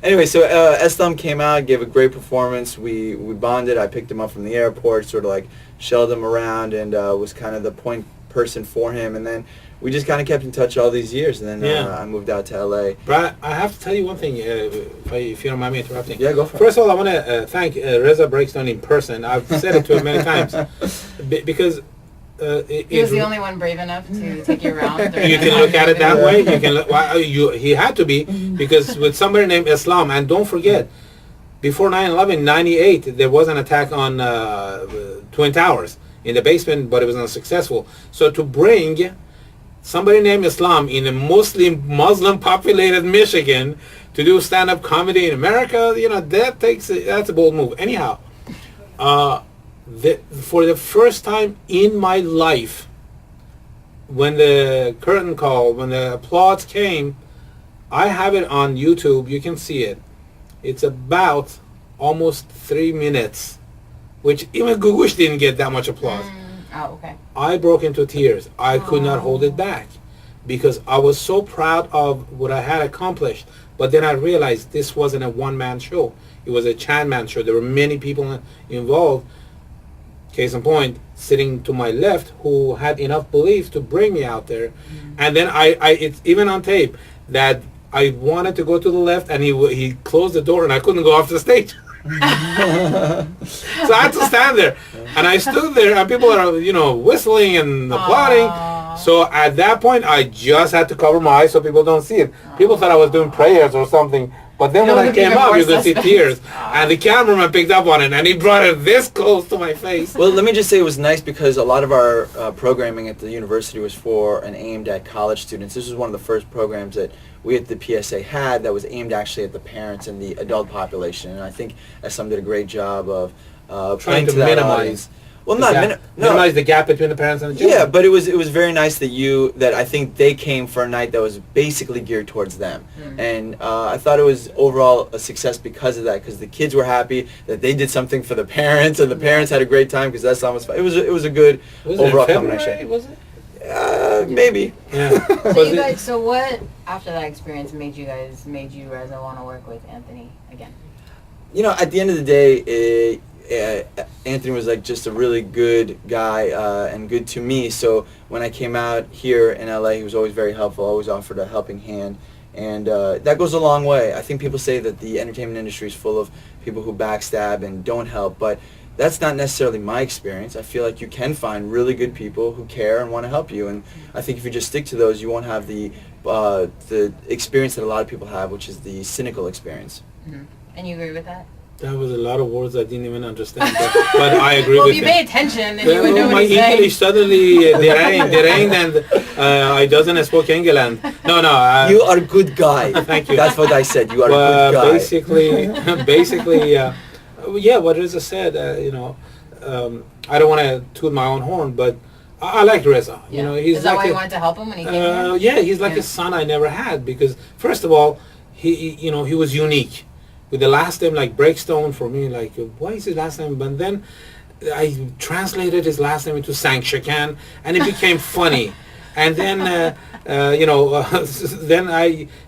Anyway, so Islam came out, gave a great performance. We bonded. I picked him up from the airport, sort of like shelled him around, and was kind of the point person for him. And then we just kind of kept in touch all these years. And then I moved out to LA. But I have to tell you one thing, if you don't mind me interrupting. Yeah, go for it. First of all, I want to thank Reza Breakstone in person. I've said it to him many times because. He was the only one brave enough to take you around. You can look at it that way. You can look, he had to be, because with somebody named Islam, and don't forget, before 9/11, 98, there was an attack on Twin Towers in the basement, but it was unsuccessful. So to bring somebody named Islam in a Muslim populated Michigan to do stand-up comedy in America, that's a bold move. Anyhow, for the first time in my life, when the curtain call, when the applause came, I have it on YouTube. You can see it. It's about almost 3 minutes, which even Gugush didn't get that much applause. Oh, okay. I broke into tears. I could not hold it back because I was so proud of what I had accomplished. But then I realized this wasn't a one-man show. It was a Chan-man show. There were many people involved. Case in point, sitting to my left, who had enough belief to bring me out there. And then it's even on tape that I wanted to go to the left, and he closed the door, and I couldn't go off the stage. So I had to stand there, and I stood there, and people are whistling and applauding. So at that point, I just had to cover my eyes so people don't see it. People thought I was doing prayers or something. But then when I came up, you could see tears. And the cameraman picked up on it, and he brought it this close to my face. Well, let me just say it was nice because a lot of our programming at the university was for and aimed at college students. This was one of the first programs that we at the PSA had that was aimed actually at the parents and the adult population. And I think Essam did a great job of trying to that minimize. Audience. Well, not minimize the gap between the parents and the children. Yeah, but it was very nice that I think they came for a night that was basically geared towards them, and I thought it was overall a success because of that. Because the kids were happy that they did something for the parents, and the parents had a great time because that's almost fun. It was a good overall combination. Was it? Maybe. Yeah. So what after that experience made you guys want to work with Anthony again? At the end of the day. Anthony was like just a really good guy and good to me. So when I came out here in LA, he was always very helpful, always offered a helping hand. And that goes a long way. I think people say that the entertainment industry is full of people who backstab and don't help, but that's not necessarily my experience. I feel like you can find really good people who care and want to help you. And I think if you just stick to those, you won't have the experience that a lot of people have, which is the cynical experience. And you agree with that? That was a lot of words I didn't even understand, but I agree with you. Well, if you pay attention, then you would know what he's my English saying. suddenly derained, and I doesn't speak English. No. You are a good guy. Thank you. That's what I said. You are a good guy. Basically, what Reza said, I don't want to toot my own horn, but I like Reza. Yeah. He's Is that like why you wanted to help him when he came here? Yeah, he's like a son I never had because, first of all, he was unique. With the last name like Breakstone, for me, like, why is his last name? But then I translated his last name into Sangshakan, and it became funny. And then, then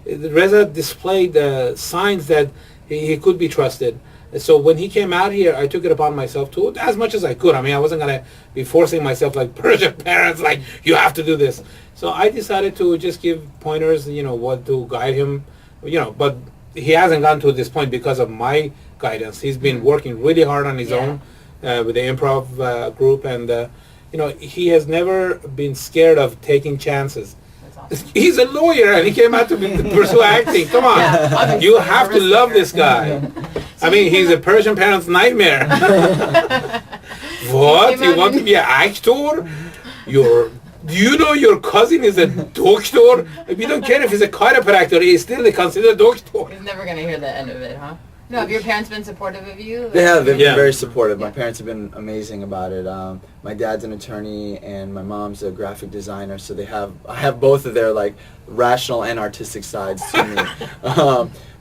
Reza displayed signs that he could be trusted. So when he came out here, I took it upon myself to, as much as I could. I mean, I wasn't going to be forcing myself like Persian parents, like, you have to do this. So I decided to just give pointers, what to guide him, but he hasn't gotten to this point because of my guidance. He's been working really hard on his own with the improv group, and he has never been scared of taking chances. Awesome. He's a lawyer, and he came out to pursue acting. Come on, you have to love this guy. I mean, he's a Persian parent's nightmare. What? You want to be an actor? Do you know your cousin is a doctor? We don't care if he's a chiropractor, he's still considered a doctor. He's never going to hear the end of it, huh? No, have your parents been supportive of you? They have. They've been very supportive. My parents have been amazing about it. My dad's an attorney and my mom's a graphic designer, so I have both of their like rational and artistic sides to me.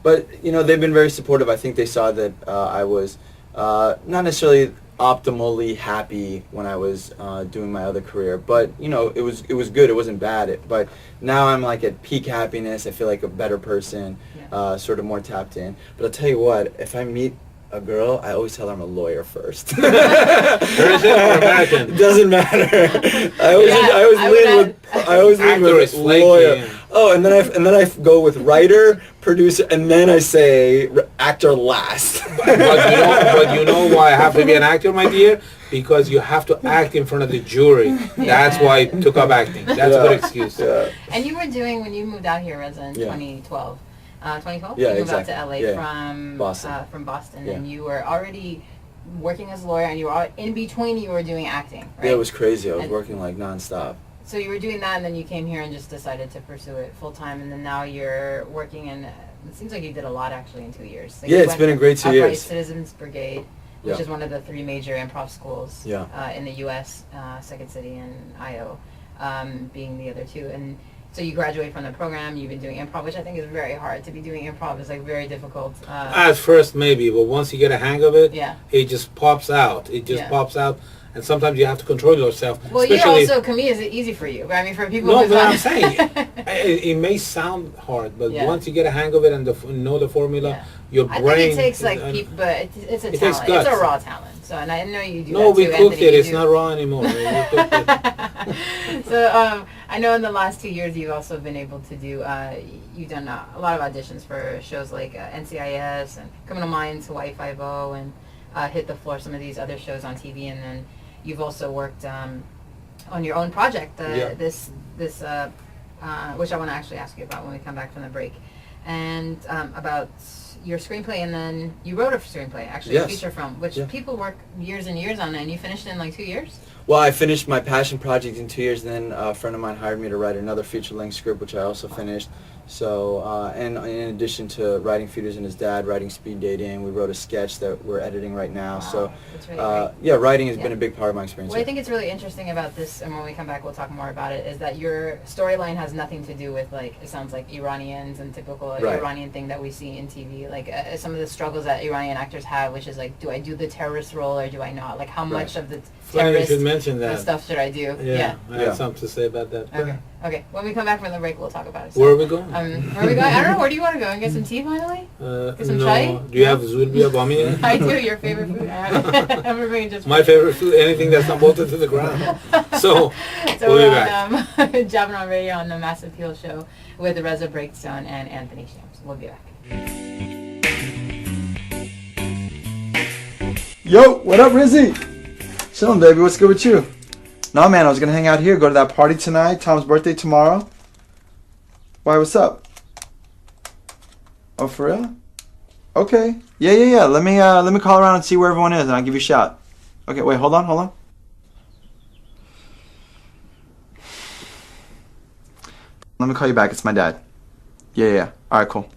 But they've been very supportive. I think they saw that I was not necessarily optimally happy when I was doing my other career, but it was good. It wasn't bad. But now I'm like at peak happiness. I feel like a better person, sort of more tapped in. But I'll tell you what, if I meet a girl, I always tell her I'm a lawyer first. Persian or American? It doesn't matter. I always lead with lawyer. Yeah. Oh, and then I go with writer, producer, and then I say actor last. But you know why I have to be an actor, my dear? Because you have to act in front of the jury. That's why I took up acting. That's a good excuse. Yeah. And you were doing, when you moved out here, Reza, in 2012. 2012? Yeah, you moved exactly. out to LA Yeah. Boston. From Boston, Yeah. and you were already working as a lawyer, and you were in between. You were doing acting, right? Yeah, it was crazy. I was working like nonstop. So you were doing that, and then you came here and just decided to pursue it full time, and then now you're working in. It seems like you did a lot actually in 2 years. Like Yeah, it's been a great 2 years. Citizens Brigade, which is one of the 3 major improv schools in the U.S. Second City and IO being the other 2, and. So you graduate from the program, you've been doing improv, which I think is very hard. To be doing improv is like very difficult. At first maybe, but once you get a hang of it, Yeah. it just pops out. It just pops out, and sometimes you have to control yourself. Well, you're also comedian. Is it easy for you? I mean, for people. No, who's but not- I'm saying it may sound hard, but Yeah. once you get a hang of it and know the formula, your I brain. think it takes like people, but it's a It takes talent. It's a guts. raw talent. So, and I know you do. No, that we too, cooked Anthony, it. you It's do. not raw anymore. We cooked it. So I know in the last 2 years you've also been able to do. You've done a lot of auditions for shows like NCIS and Criminal Minds, Hawaii Five-0, and Hit the Floor. Some of these other shows on TV, and then you've also worked on your own project. This which I want to actually ask you about when we come back from the break, and about your screenplay, and then you wrote a screenplay, actually, a feature film, which people work years and years on, and you finished in like 2 years? Well, I finished my passion project in 2 years, then a friend of mine hired me to write another feature-length script, which I also finished. So, and in addition to writing Feeders and His Dad, writing Speed Dating, we wrote a sketch that we're editing right now. Wow, so, that's really great. yeah, writing has been a big part of my experience. What I think it's really interesting about this, and when we come back we'll talk more about it, is that your storyline has nothing to do with, like, it sounds like Iranians and typical Iranian thing that we see in TV. Like, some of the struggles that Iranian actors have, which is like, do I do the terrorist role or do I not? Like, how much of the terrorist should mention that. stuff should I do? Yeah, I have something to say about that. Okay. When we come back from the break, we'll talk about it. So, where are we going? where are we going? I don't know. Where do you want to go? And get some tea finally? Get some no. chai? Do you have zulbia bamia? I do. Your favorite food? Everybody just. My favorite food, anything that's not bolted to the ground. So we'll be back. On Javanan Radio on the Massive Appeal Show with Reza Breakstone and Anthony Shams. We'll be back. Yo, what up, Rizzy? Chillin', baby. What's good with you? Nah, man, I was gonna hang out here, go to that party tonight. Tom's birthday tomorrow. Why, what's up? Oh, for real? Okay. Yeah. Let me call around and see where everyone is, and I'll give you a shout. Okay, wait, hold on. Let me call you back. It's my dad. Yeah. All right, cool.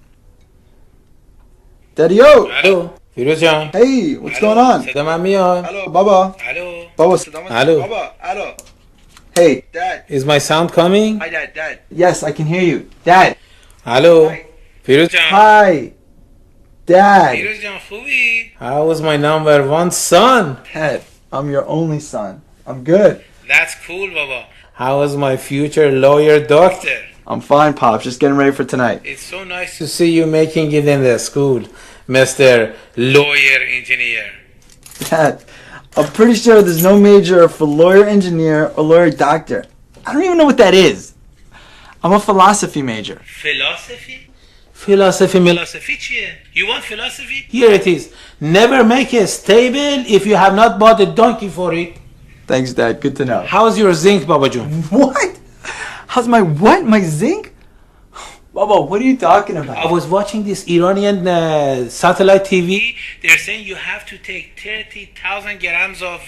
Daddy-o! Hello. Firuz Jan. Hey, what's going on? صدا من میاد. Hello, Baba. Hello. Baba. Hello. Baba. Hello. Hey. Dad. Is my sound coming? Hi, Dad. Yes, I can hear you. Dad. Hello. Hi. Firuz Jan. Hi. Dad. Firuz Jan, خوبی؟ How is my number one son? Dad, I'm your only son. I'm good. That's cool, Baba. How is my future lawyer doctor? I'm fine, Pops. Just getting ready for tonight. It's so nice To see you making it in the school, Mr. lawyer engineer. Dad, I'm pretty sure there's no major for lawyer engineer or lawyer doctor. I don't even know what that is. I'm a philosophy major. Philosophy? Philosophy. Philosophy چیه? You want philosophy? Here it is. Never make a stable if you have not bought a donkey for it. Thanks, Dad. Good to know. How's your zinc, Baba Jun? What? How's my what? My zinc? Baba, what are you talking about? I was watching this Iranian satellite TV. They're saying you have to take 30,000 grams of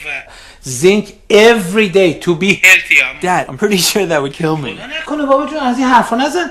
Zinc every day to be healthy. Dad, I'm pretty sure that would kill me. نکنه بابا جون از این حرفا نزن.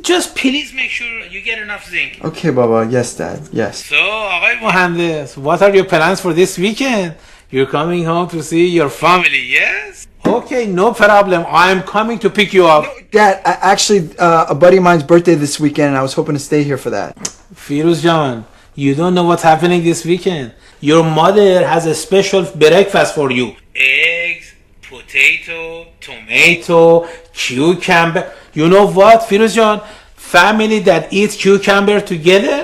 Just Please make sure you get enough zinc. Okay, Baba. Yes, Dad. Yes. So, آقای مهندس, what are your plans for this weekend? You're coming home to see your family. family, yes? Okay, no problem. I'm coming to pick you up. Dad, actually, a buddy of mine's birthday this weekend, and I was hoping to stay here for that. Firuz Jan, you don't know what's happening this weekend. Your mother has a special breakfast for you. Eggs, potato, tomato. Tomato, cucumber. You know what, Firuz Jan? family that eats cucumber together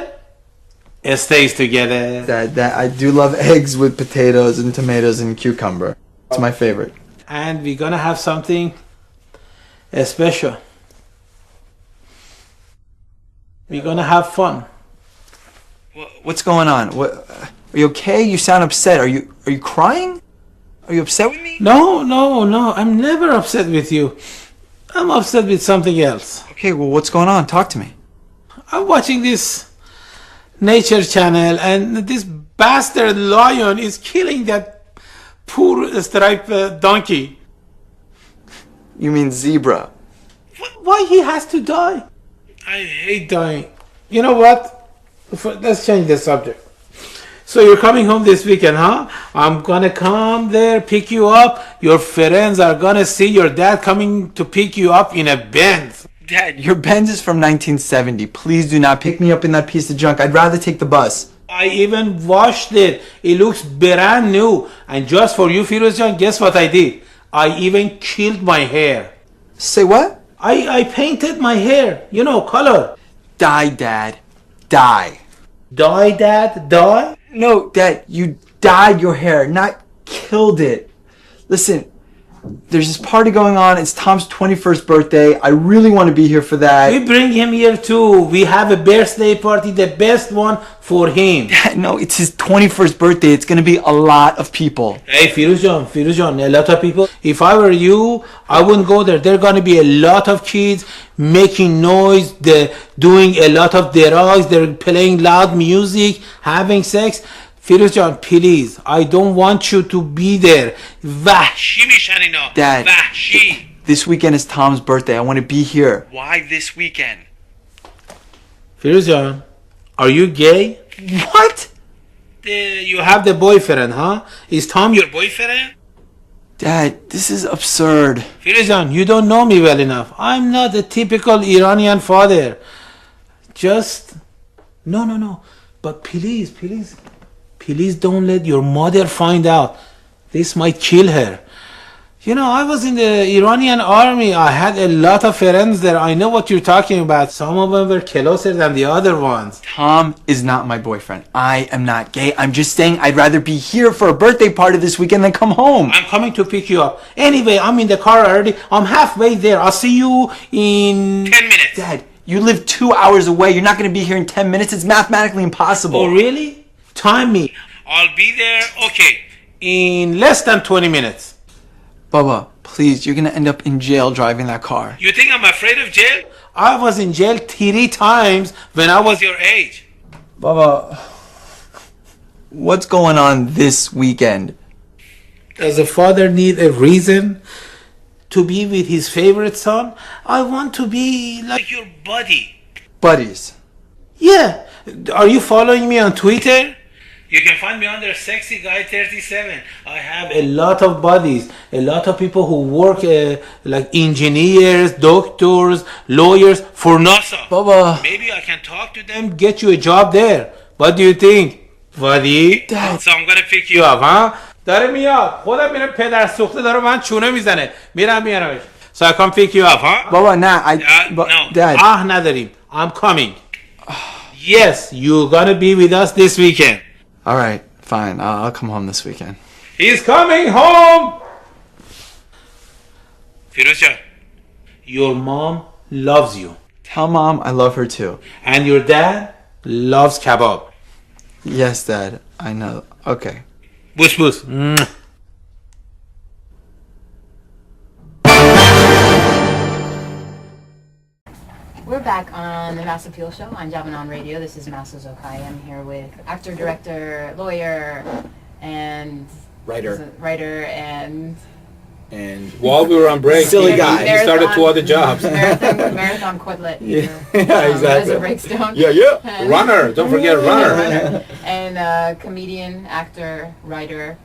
stays together. That I do love eggs with potatoes and tomatoes and cucumber. It's my favorite. And we're gonna have something special. We're gonna have fun. What's going on? What? Are you okay? You sound upset. Are you crying? Are you upset with me? No, I'm never upset with you. I'm upset with something else. Okay, well, what's going on? Talk to me. I'm watching this nature channel and this bastard lion is killing that poor striped donkey. You mean zebra? Why he has to die? I hate dying. You know what? Let's change the subject. So you're coming home this weekend, huh? I'm gonna come there, pick you up. Your friends are gonna see your dad coming to pick you up in a Benz. Dad, your Benz is from 1970. Please do not pick me up in that piece of junk. I'd rather take the bus. I even washed it. It looks brand new. And just for you, Firuzjan, guess what I did? I even killed my hair. Say what? I painted my hair. You know, color. Die, Dad. Die. Die, Dad? Die? No, Dad, you dyed your hair, not killed it. Listen, there's this party going on. It's Tom's 21st birthday. I really want to be here for that. We bring him here too. We have a birthday party, the best one for him. Dad, no, it's his 21st birthday. It's going to be a lot of people. Hey, Firuzjan, a lot of people. If I were you, I wouldn't go there. There are going to be a lot of kids making noise, they're doing a lot of drugs, they're playing loud music, having sex. Firuzjan, please, I don't want you to be there. وحشی میشن اینا. Dad, وحشی. this weekend is Tom's birthday. I want to be here. Why this weekend? Firuzjan, are you gay? What? You have the boyfriend, huh? Is Tom your boyfriend? Dad, this is absurd. Firuzjan, you don't know me well enough. I'm not a typical Iranian father. Just... No. But please don't let your mother find out. This might kill her. You know, I was in the Iranian army. I had a lot of friends there. I know what you're talking about. Some of them were closer than the other ones. Tom is not my boyfriend. I am not gay. I'm just saying I'd rather be here for a birthday party this weekend than come home. I'm coming to pick you up. Anyway, I'm in the car already. I'm halfway there. I'll see you in... 10 minutes. Dad, you live 2 hours away. You're not going to be here in 10 minutes. It's mathematically impossible. Oh, really? Time me. I'll be there. Okay. In less than 20 minutes. Bubba, please, you're going to end up in jail driving that car. You think I'm afraid of jail? I was in jail 3 times when I was your age. Bubba, what's going on this weekend? Does a father need a reason to be with his favorite son? I want to be like Your buddy. Buddies. Yeah. Are you following me on Twitter? You can find me under Sexy Guy 37. I have A lot of buddies, a lot of people who work like engineers, doctors, lawyers for NASA. Bubba. Maybe I can talk to them. And get you a job there. What do you think, buddy? Dad. So I'm gonna pick you You up. up, huh? داره میاد. خودم میرم پدر سوخته داره من چونه میزنه. میرم میارمش. So I come pick you up, huh? Bubba, nah, no. Dad. نداریم. I'm coming. Yes, you're gonna be with us this weekend. All right, fine. I'll come home this weekend. He's coming home. Firuzjan. Your mom loves you. Tell Mom I love her too. And your dad loves kebab. Yes, Dad. I know. Okay. Bus bus. We're back on the Mass Appeal Show on Javanan Radio. This is Master Zokai. I'm here with actor, director, lawyer, and Writer. and While we were on break, Silly he guy. started 2 other jobs. marathon quadlet. Exactly. Reza Breakstone. Yeah. Runner. Don't forget runner. And comedian, actor, writer,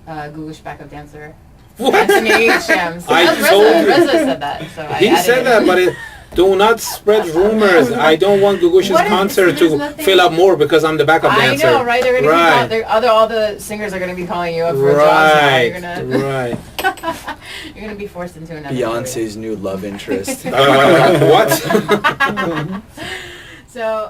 Gugush backup dancer. What? Anthony Shams. I Reza, told you. Reza said that. So I He added said it. that, but Do not spread rumors. I don't want Gugush's What if- concert there's to nothing- fill up more because I'm the backup I dancer. know, right? They're gonna Right. be all the singers are gonna be calling you up for jobs now. Right. You're gonna Right. you're gonna be forced into another. Beyonce's new love interest. What? So